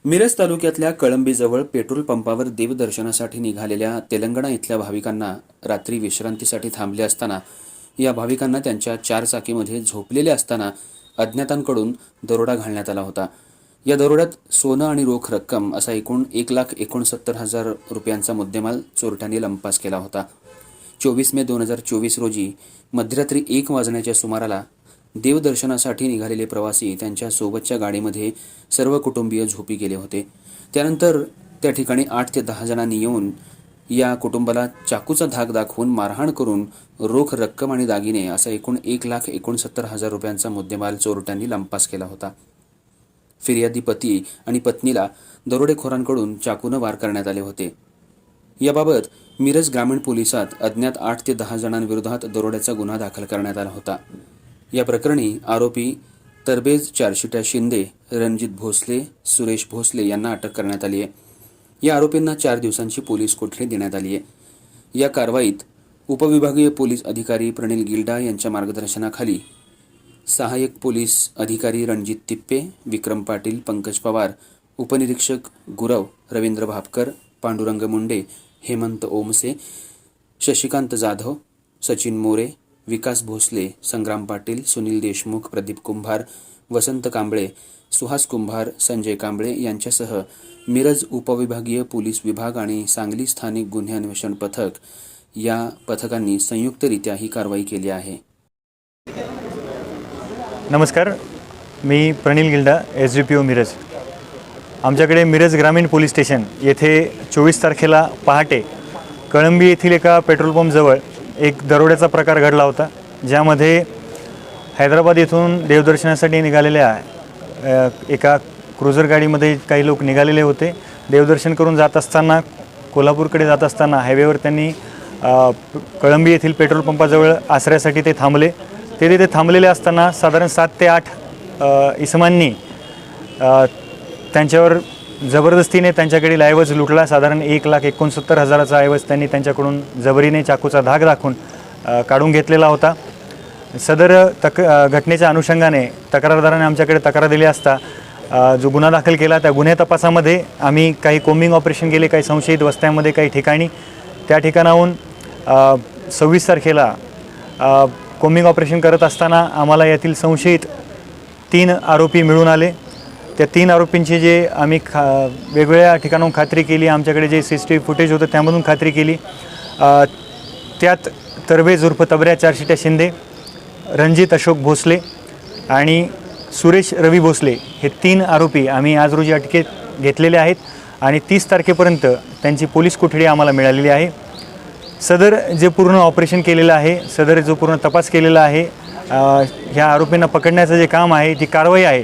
मिरज तालुक्यातल्या कळंबीजवळ पेट्रोल पंपावर देवदर्शनासाठी निघालेल्या तेलंगणा इथल्या भाविकांना रात्री विश्रांतीसाठी थांबले असताना या भाविकांना त्यांच्या चारचाकीमध्ये झोपलेले असताना अज्ञातांकडून दरोडा घालण्यात आला होता। या दरोड्यात सोनं आणि रोख रक्कम असा एकूण 1,69,000 रुपयांचा मुद्देमाल चोरट्यांनी लंपास केला होता। 24 मे 2024 रोजी मध्यरात्री 1 वाजण्याच्या सुमाराला देवदर्शनासाठी निघालेले प्रवासी त्यांच्या सोबतच्या गाडीमध्ये सर्व कुटुंबीय झोपी गेले होते। त्यानंतर त्या ठिकाणी 8 ते 10 जणांनी येऊन या कुटुंबाला चाकूचा धाक दाखवून मारहाण करून रोख रक्कम आणि दागिने असा एकूण 1,69,000 रुपयांचा मुद्देमाल चोरट्यांनी लंपास केला होता। फिर्यादी पती आणि पत्नीला दरोडेखोरांकडून चाकूने वार करण्यात आले होते। याबाबत मिरज ग्रामीण पोलिसात अज्ञात 8 ते 10 जणांविरोधात दरोड्याचा गुन्हा दाखल करण्यात आला होता। या प्रकरणी आरोपी तरबेज चारशिट्या शिंदे, रणजित भोसले, सुरेश भोसले यांना अटक करण्यात आली आहे। या आरोपींना 4 दिवसांची पोलीस कोठडी देण्यात आली आहे। या कारवाईत उपविभागीय पोलीस अधिकारी प्रणिल गिल्डा यांच्या मार्गदर्शनाखाली सहाय्यक पोलीस अधिकारी रणजित तिप्पे, विक्रम पाटील, पंकज पवार, उपनिरीक्षक गुरव, रवींद्र भापकर, पांडुरंग मुंडे, हेमंत ओमसे, शशिकांत जाधव, सचिन मोरे, विकास भोसले, संग्राम पाटील, सुनील देशमुख, प्रदीप कुंभार, वसंत कांबळे, सुहास कुंभार, संजय कांबळे यांच्यासह मिरज उपविभागीय पोलीस विभाग आणि सांगली स्थानिक गुन्हे अन्वेषण पथक या पथकांनी संयुक्तरित्या ही कारवाई केली आहे। नमस्कार, मी प्रणिल गिल्डा, SDPO मिरज। आमच्याकडे मिरज ग्रामीण पोलीस स्टेशन येथे 24 तारखेला पहाटे कळंबी येथील एका पेट्रोल पंपजवळ एक दरोड्याचा प्रकार घडला होता, ज्यामध्ये हैदराबाद येथून देवदर्शनासाठी निघालेल्या एका क्रुझर गाडीमध्ये काही लोक निघालेले होते। देवदर्शन करून जात असताना कोल्हापूरकडे जात असताना हायवेवर त्यांनी कळंबी येथील पेट्रोल पंपाजवळ आसऱ्यासाठी ते थांबले। ते तिथे थांबलेले असताना साधारण 7 ते 8 इसमांनी त्यांच्यावर जबरदस्तीने त्यांच्याकडील ऐवज लुटला। साधारण 1,69,000चा ऐवज त्यांनी त्यांच्याकडून जबरीने चाकूचा धाक दाखवून काढून घेतलेला होता। सदर घटनेच्या अनुषंगाने तक्रारदाराने आमच्याकडे तक्रार दिली असता जो गुन्हा दाखल केला, त्या गुन्हे तपासामध्ये आम्ही काही कोम्बिंग ऑपरेशन केले, काही संशयित वस्त्यांमध्ये, काही ठिकाणी। त्या ठिकाणाहून 26 तारखेला कोम्बिंग ऑपरेशन करत असताना आम्हाला यातील संशयित 3 आरोपी मिळून आले। त्या 3 आरोपींची जे आम्ही वेगवेगळ्या ठिकाणाहून खात्री केली, आमच्याकडे जे CCTV फुटेज होतं त्यामधून खात्री केली। त्यात तरबेज उर्फ तबऱ्या चारशिट्या शिंदे, रणजित अशोक भोसले आणि सुरेश रवी भोसले हे 3 आरोपी आम्ही आज रोजी अटकेत घेतलेले आहेत आणि 30 तारखेपर्यंत त्यांची पोलीस कोठडी आम्हाला मिळालेली आहे। सदर जे पूर्ण ऑपरेशन केलेलं आहे, सदर जो पूर्ण तपास केलेला आहे, ह्या आरोपींना पकडण्याचं जे काम आहे, जी कारवाई आहे,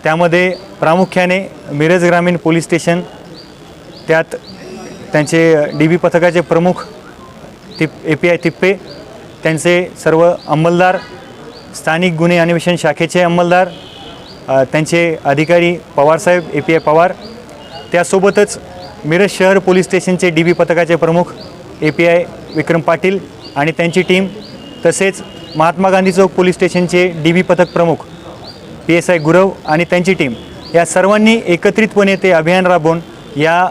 त्यामध्ये प्रामुख्याने मिरज ग्रामीण पोलीस स्टेशन, त्यात त्यांचे DB पथकाचे प्रमुख API तिप्पे, त्यांचे सर्व अंमलदार, स्थानिक गुन्हे अन्वेषण शाखेचे अंमलदार, त्यांचे अधिकारी पवारसाहेब API पवार, त्यासोबतच मिरज शहर पोलीस स्टेशनचे DB पथकाचे प्रमुख API विक्रम पाटील आणि त्यांची टीम, तसेच महात्मा गांधी चौक पोलीस स्टेशनचे DB पथक प्रमुख PSI गुरव आणि त्यांची टीम, या सर्वांनी एकत्रितपणे ते अभियान राबवून या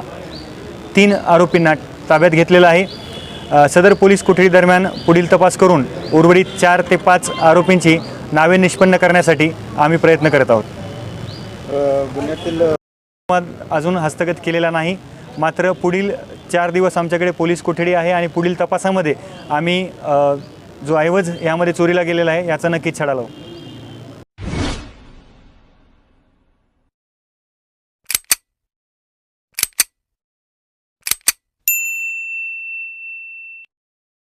3 आरोपींना ताब्यात घेतलेलं आहे। सदर पोलीस कोठडी दरम्यान पुढील तपास करून उर्वरित 4 ते 5 आरोपींची नावे निष्पन्न करण्यासाठी आम्ही प्रयत्न करत आहोत। गुन्ह्यातील अजून हस्तगत केलेला नाही, मात्र पुढील 4 दिवस आमच्याकडे पोलीस कोठडी आहे आणि पुढील तपासामध्ये आम्ही जो ऐवज यामध्ये चोरीला गेलेला आहे याचा नक्कीच छडा लावू।